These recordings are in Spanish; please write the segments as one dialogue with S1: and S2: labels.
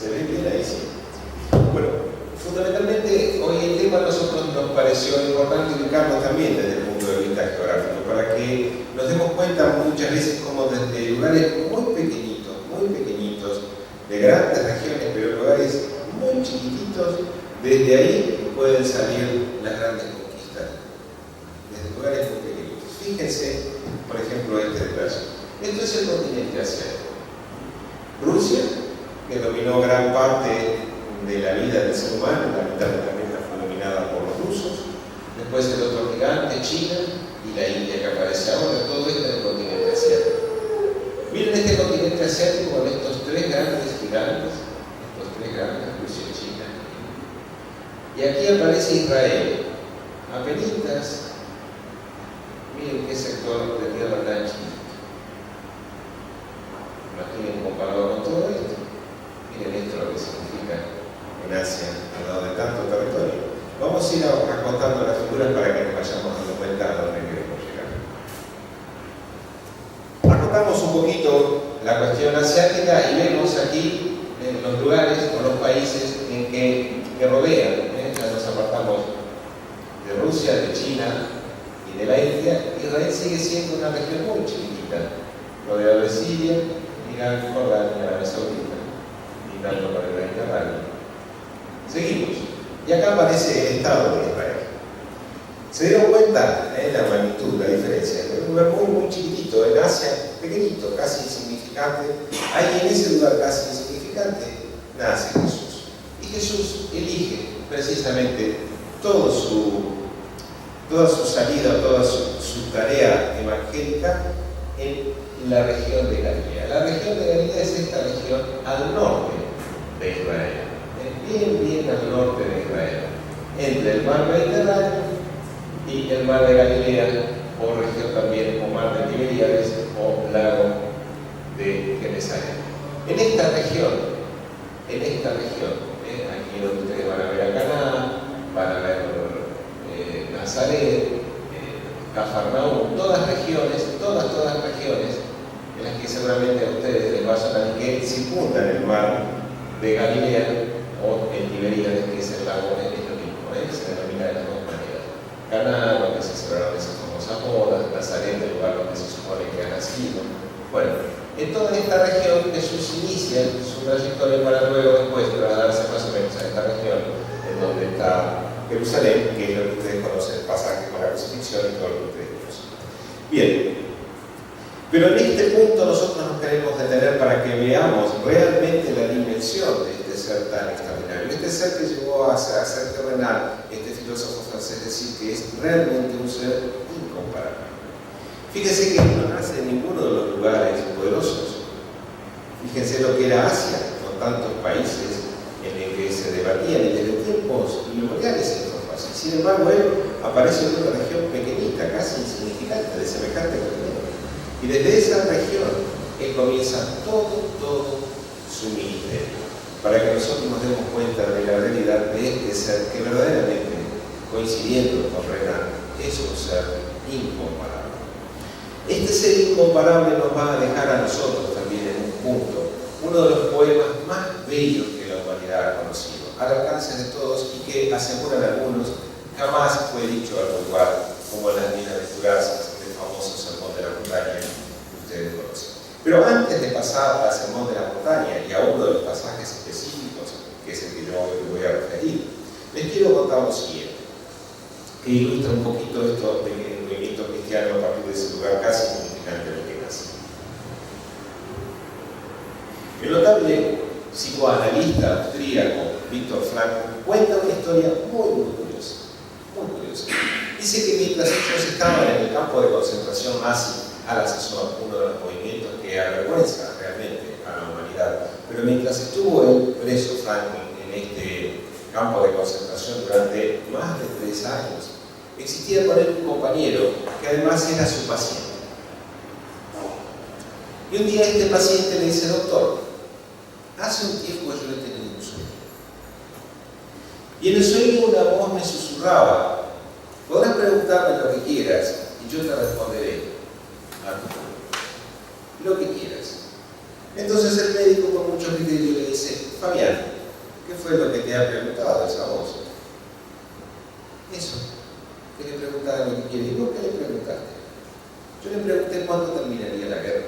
S1: ¿Se ve bien ahí? Sí. Bueno, fundamentalmente hoy el tema a nosotros nos pareció importante ubicarnos también desde el punto de vista geográfico, para que nos demos cuenta muchas veces como desde lugares muy pequeñitos, de grandes regiones, pero lugares muy chiquititos, desde ahí pueden salir las grandes conquistas, desde lugares muy pequeñitos. Fíjense, por ejemplo, este detalle. Esto es el continente asiático. Rusia, que dominó gran parte de la vida del ser humano, la mitad del planeta fue dominada por los rusos, después el otro gigante, China, y la India que aparece ahora, todo esto en el continente asiático. Miren este continente asiático con estos tres grandes gigantes, Rusia, China, y aquí aparece Israel, apenitas, miren qué sector de tierra tan chiquito. Imaginen comparado con todo esto, miren esto lo que significa en Asia, al lado de tanto territorio. Vamos a ir acotando las figuras para que nos vayamos dando cuenta a dónde queremos llegar. Acotamos un poquito la cuestión asiática y vemos aquí los lugares o los países en que rodean. Ya nos apartamos de Rusia, de China y de la India. Israel sigue siendo una región muy chiquitita, rodeado de Siria, Irán, Jordania, Arabia Saudita, mirando para el Mediterráneo. Seguimos. Y acá aparece el Estado de Israel. ¿Se dieron cuenta la magnitud, la diferencia? Es un lugar muy chiquitito, en Asia, pequeñito, casi insignificante. Ahí en ese lugar casi insignificante nace Jesús. Y Jesús elige precisamente toda su salida, toda su tarea evangélica en la región de Galilea. La región de Galilea es esta región al norte de Israel. Bien al norte de Israel, entre el mar Mediterráneo y el mar de Galilea, o región también, o mar de Tiberíades, o lago de Genesaret. En esta región, aquí donde ustedes van a ver a Caná, van a ver Nazaret, Cafarnaúm, todas regiones en las que seguramente a ustedes les va a sonar que circundan el mar de Galilea, o el Tiberíades, que es el lago, es lo mismo, se denomina de las dos maneras. Caná, donde se celebraron esas famosas bodas, Nazaret, el lugar donde se supone que ha nacido. Bueno, en toda esta región Jesús inicia su trayectoria para luego después trasladarse más o menos a esta región en donde está Jerusalén, que es lo que ustedes conocen, el pasaje con la crucifixión y todo lo que ustedes conocen. Bien, pero en este punto nosotros nos queremos detener para que veamos realmente la dimensión de este ser tan extraordinario. Este ser que llegó a ser terrenal, este filósofo francés decir que es realmente un ser incomparable. Fíjense que no nace en ninguno de los lugares poderosos. Fíjense lo que era Asia, con tantos países en el que se debatían y desde tiempos inmemoriales esto fue así. Sin embargo, él aparece en una región pequeñita, casi insignificante, de semejante continente. Y desde esa región él comienza todo su ministerio, para que nosotros nos demos cuenta de la realidad de este ser que verdaderamente, coincidiendo con Renan, es un ser incomparable. Este ser incomparable nos va a dejar a nosotros también en un punto, uno de los poemas más bellos que la humanidad ha conocido, al alcance de todos y que, aseguran algunos, jamás fue dicho a algún lugar como en las bienaventuranzas del famoso Sermón de la Montaña que ustedes conocen. Pero antes de pasar al Sermón de la Montaña y a uno de los pasajes específicos, que es el que yo hoy voy a referir, les quiero contar lo siguiente, que ilustra un poquito esto de que el movimiento cristiano a partir de ese lugar casi significante de lo que nace. El notable psicoanalista austríaco Viktor Frankl cuenta una historia muy curiosa, muy curiosa. Dice que mientras ellos estaban en el campo de concentración nazi, a la sazón, uno de los movimientos que avergüenza realmente a la humanidad, pero mientras estuvo él preso, Frankl, en este campo de concentración durante más de 3 años, existía con él un compañero que además era su paciente. Y un día este paciente le dice: doctor, hace un tiempo yo he tenido un sueño. Y en el sueño una voz me susurraba: podrás preguntarme lo que quieras y yo te responderé a tu lo que quieras. Entonces el médico con mucho criterio le dice: Fabián, ¿qué fue lo que te ha preguntado esa voz? Eso, que le preguntaba lo que quiere. ¿Y vos qué le preguntaste? Yo le pregunté cuándo terminaría la guerra,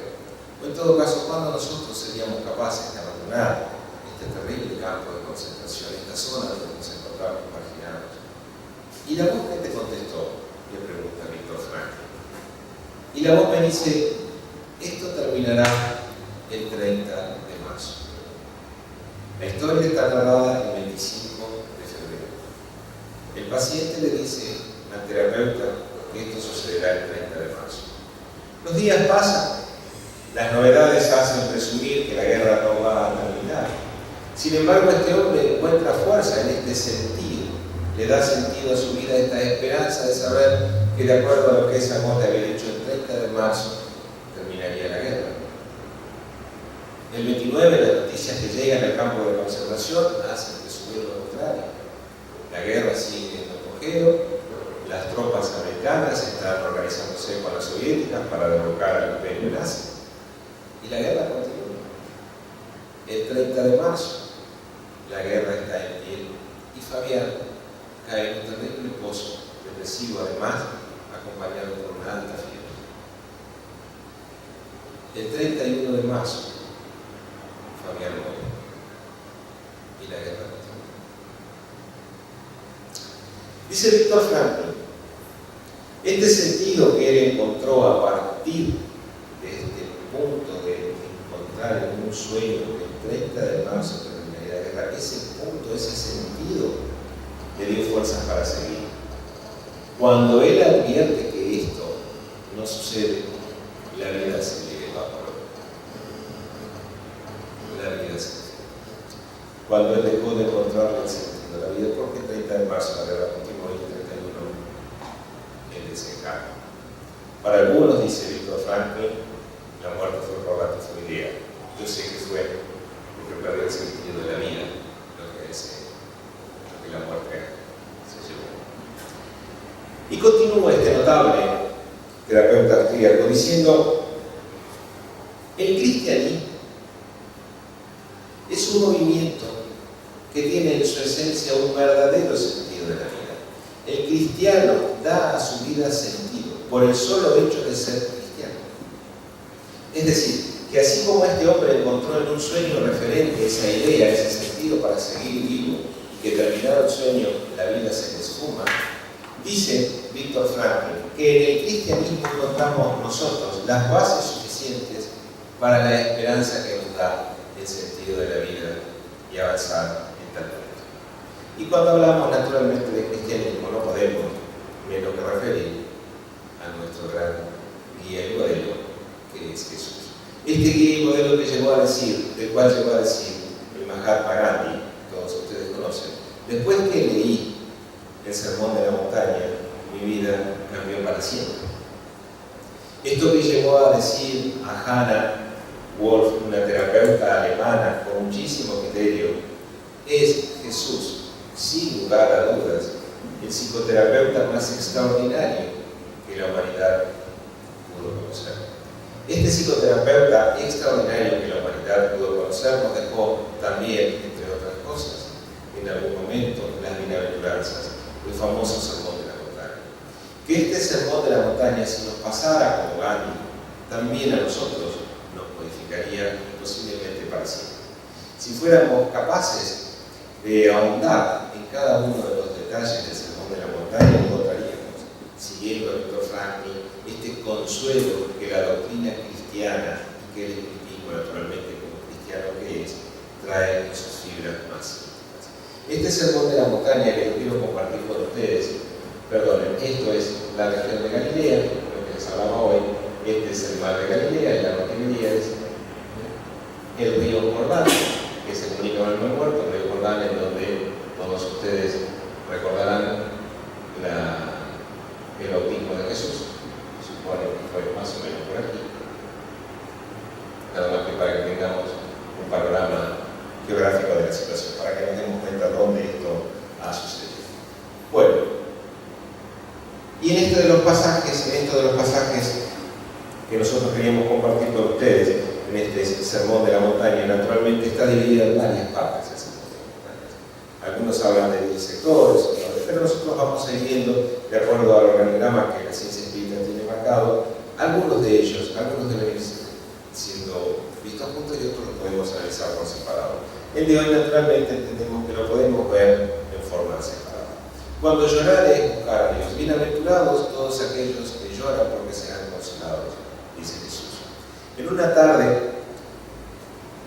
S1: o en todo caso, cuándo nosotros seríamos capaces de abandonar este terrible campo de concentración, esta zona donde nos encontramos marginados. ¿Y la voz qué te contestó? Le pregunta Víctor Frankl. Y la voz me dice: esto terminará el 30 de marzo. La historia está narrada el 25 de febrero. El paciente le dice al terapeuta que esto sucederá el 30 de marzo. Los días pasan, las novedades hacen presumir que la guerra no va a terminar. Sin embargo, este hombre encuentra fuerza en este sentido, le da sentido a su vida esta esperanza de saber que, de acuerdo a lo que esa voz le había dicho, el 30 de marzo terminaría la guerra. El 29, las noticias que llegan al campo de concentración hacen presumir lo contrario. La guerra sigue en apogeo. Las tropas americanas están organizándose con las soviéticas para derrocar al imperio nazi. Y la guerra continúa. El 30 de marzo, la guerra está en pie y Fabián cae en un terrible pozo depresivo, además, acompañado por una alta fiebre. El 31 de marzo, Fabián muere y la guerra continúa. Dice Víctor Frankl: este sentido que él encontró a partir de este punto de encontrar en un sueño que el 30 de marzo terminaría la guerra, ese punto, ese sentido, le dio fuerzas para seguir. Cuando él advierte que esto no sucede, la vida se le evaporó. La vida se le evaporó. Cuando él dejó de encontrarle el sentido de la vida, porque el 30 de marzo la guerra continuó y el 31 el desencargo. Para algunos, dice Víctor Frankl, la muerte fue por ratificidad. Yo sé que fue porque perdió el sentido de la vida, lo que la muerte se llevó. Y continúa este notable terapeuta austríaco diciendo: el cristianismo es un movimiento que tiene en su esencia un verdadero sentido de la vida. El cristiano da a su vida sentido por el solo hecho de ser cristiano. Es decir, que así como este hombre encontró en un sueño referente esa idea, ese sentido para seguir vivo, y que terminado el sueño la vida se le esfuma, dice Víctor Frankl que en el cristianismo encontramos nosotros las bases suficientes para la esperanza que nos da el sentido de la vida y avanzar en tal punto. Y cuando hablamos naturalmente de cristianismo, no podemos menos que referir a nuestro gran guía y modelo, que es Jesús. Este guía y modelo del cual llegó a decir el Mahatma Gandhi, todos ustedes conocen: después que leí el Sermón de la Montaña, mi vida cambió para siempre. Esto que llegó a decir a Hannah Wolf, una terapeuta alemana con muchísimo criterio, es Jesús, sin lugar a dudas, el psicoterapeuta más extraordinario que la humanidad pudo conocer. Este psicoterapeuta extraordinario que la humanidad pudo conocer nos dejó también, entre otras cosas, en algún momento las bienaventuranzas, el famoso Sermón de la Montaña. Que este Sermón de la Montaña, si nos pasara como Gandhi, también a nosotros nos modificaría posiblemente para siempre. Si fuéramos capaces de ahondar en cada uno de los detalles del Sermón de la Montaña, encontraríamos, siguiendo a Víctor Frankl, este consuelo que la doctrina cristiana, y que el espiritismo naturalmente como cristiano que es, trae en sus fibras más íntimas. Este Sermón de la Montaña que quiero compartir con ustedes, perdonen, esto es la región de Galilea, lo que les hablaba hoy. Este es el mar de Galilea, el lago Tiberíades, el río Jordán, que se comunica con el Mar Muerto, el río Jordán, en donde todos ustedes recordarán el bautismo de Jesús. Supone que fue más o menos por aquí. Nada más que para que tengamos un panorama geográfico de la situación, para que nos demos cuenta dónde esto ha sucedido. Bueno, y en esto de los pasajes que nosotros queríamos compartir con ustedes, en este sermón de la montaña. Naturalmente está dividida en varias partes el sermón de la montaña. Algunos hablan de 10 sectores, pero nosotros vamos a ir viendo, de acuerdo al organigrama que la ciencia espírita tiene marcado, algunos de ellos, algunos deben ir siendo vistos juntos y otros los podemos analizar por separado. El de hoy, naturalmente, entendemos que lo podemos ver en forma separada. Cuando llorar es buscar a Dios. Bienaventurados todos aquellos que lloran porque serán consolados, dice Jesús. En una tarde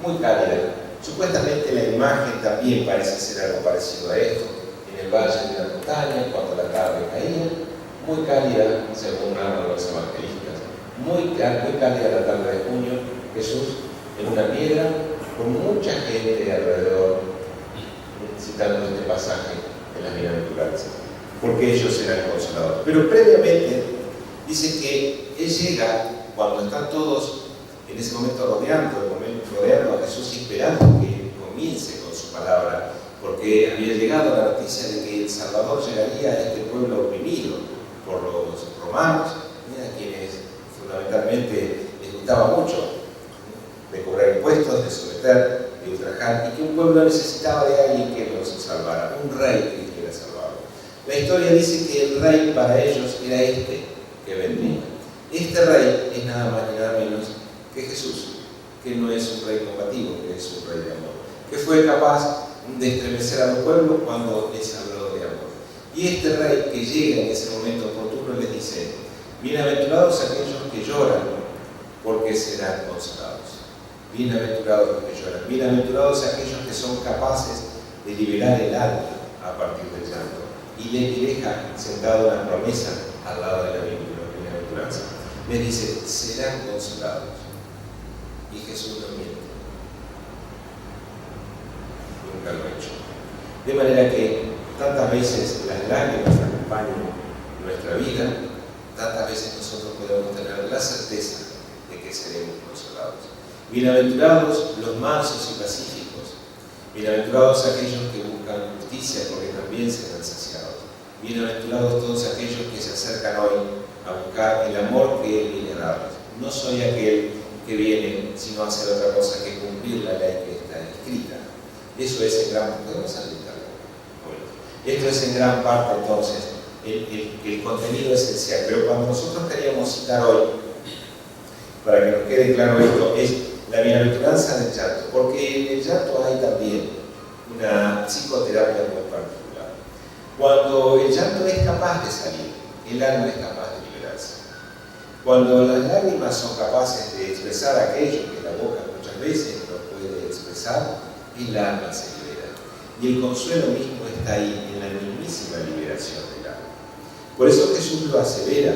S1: muy cálida, supuestamente la imagen también parece ser algo parecido a esto, en el valle de la montaña, cuando la tarde caía, muy cálida, según narran los evangelistas, muy cálida la tarde de junio, Jesús en una piedra, con mucha gente alrededor, citando este pasaje en las bienaventuranzas, porque ellos serán consolados. Pero previamente dice que Él llega cuando están todos en ese momento rodeando a Jesús y esperando que comience con su palabra, porque había llegado la noticia de que el Salvador llegaría a este pueblo oprimido por los romanos, a quienes fundamentalmente les gustaba mucho de cobrar impuestos, de someter, de ultrajar, y que un pueblo necesitaba de alguien que los salvara, un rey que quisiera salvarlo. La historia dice que el rey para ellos era este que vendría. Este rey es nada más ni nada menos que Jesús, que no es un rey combativo, que es un rey de amor, que fue capaz de estremecer a los pueblos cuando les habló de amor. Y este rey que llega en ese momento oportuno les dice: bienaventurados aquellos que lloran, porque serán consolados. Bienaventurados los que lloran, bienaventurados aquellos que son capaces de liberar el alma a partir del llanto, y les deja sentado una promesa al lado de la bienaventuranza. Les dice: serán consolados. Y Jesús no miente, nunca lo ha hecho. De manera que tantas veces las lágrimas acompañan nuestra vida, tantas veces nosotros podemos tener la certeza de que seremos consolados. Bienaventurados los mansos y pacíficos, bienaventurados aquellos que buscan justicia, porque también serán saciados. Bienaventurados todos aquellos que se acercan hoy a buscar el amor que Él viene a darles. No soy aquel que viene sino a hacer otra cosa que cumplir la ley que está escrita. Eso es en gran parte, podemos habilitarlo. Esto es en gran parte entonces el contenido esencial. Pero cuando nosotros queríamos citar hoy, para que nos quede claro esto, es la bienaventuranza del llanto, porque en el llanto hay también una psicoterapia muy particular. Cuando el llanto es capaz de salir, el alma es capaz de liberarse. Cuando las lágrimas son capaces de expresar aquello que la boca muchas veces no puede expresar, el alma se libera. Y el consuelo mismo está ahí, en la mismísima liberación del alma. Por eso Jesús lo asevera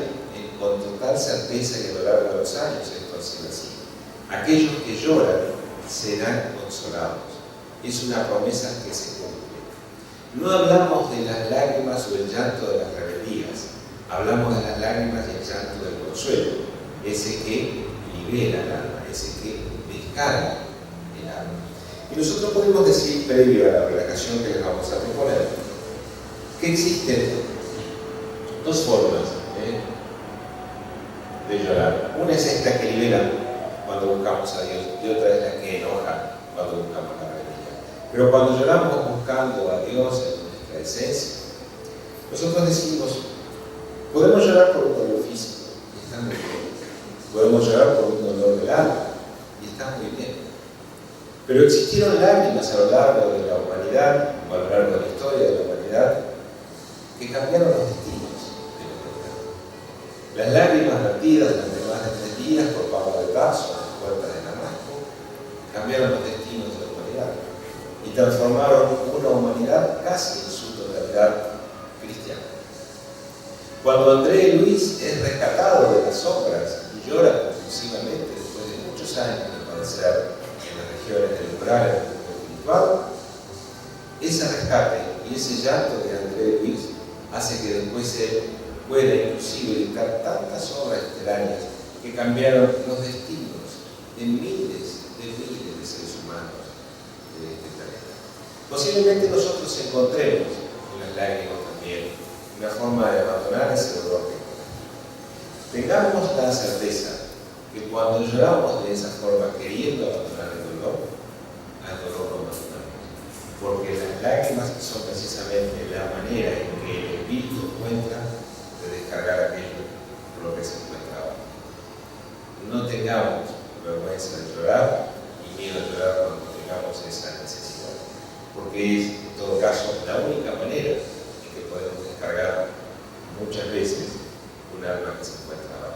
S1: con total certeza y a lo largo de los años esto ha sido así. Aquellos que lloran serán consolados. Es una promesa que se cumple. No hablamos de las lágrimas o el llanto de las rebeldías. Hablamos de las lágrimas y el llanto del consuelo, ese que libera el alma, ese que descarga el alma. Y nosotros podemos decir, previo a la relajación que les vamos a proponer, que existen dos formas de llorar. Una es esta que libera cuando buscamos a Dios, y otra es la que enoja cuando buscamos la rebeldía. Pero cuando lloramos buscando a Dios en nuestra esencia, nosotros decimos: podemos llorar por un dolor físico, y está muy bien. Podemos llorar por un dolor del alma, y está muy bien. Pero existieron lágrimas a lo largo de la humanidad, o a lo largo de la historia de la humanidad, que cambiaron los destinos de la humanidad. Las lágrimas vertidas durante más de 3 días por Pablo de Tarso a las puertas de Damasco cambiaron los destinos de la humanidad y transformaron una humanidad casi en su totalidad cristiana. Cuando André Luis es rescatado de las sombras y llora compulsivamente después de muchos años de padecer en las regiones del umbral del mundo espiritual, ese rescate y ese llanto de André Luis hace que después él pueda inclusive dictar tantas obras extrañas que cambiaron los destinos de miles de seres humanos de este planeta. Posiblemente nosotros encontremos en las lágrimas también una forma de abandonar ese dolor que tenemos. Tengamos la certeza que cuando lloramos de esa forma, queriendo abandonar el dolor, al dolor lo abandonamos. Porque las lágrimas son precisamente la manera en que el espíritu encuentra de descargar aquello por lo que se encuentra abajo. No tengamos vergüenza de llorar y miedo a llorar cuando tengamos esa necesidad, porque es, en todo caso, la única manera en que podemos descargar muchas veces un alma que se encuentra abajo.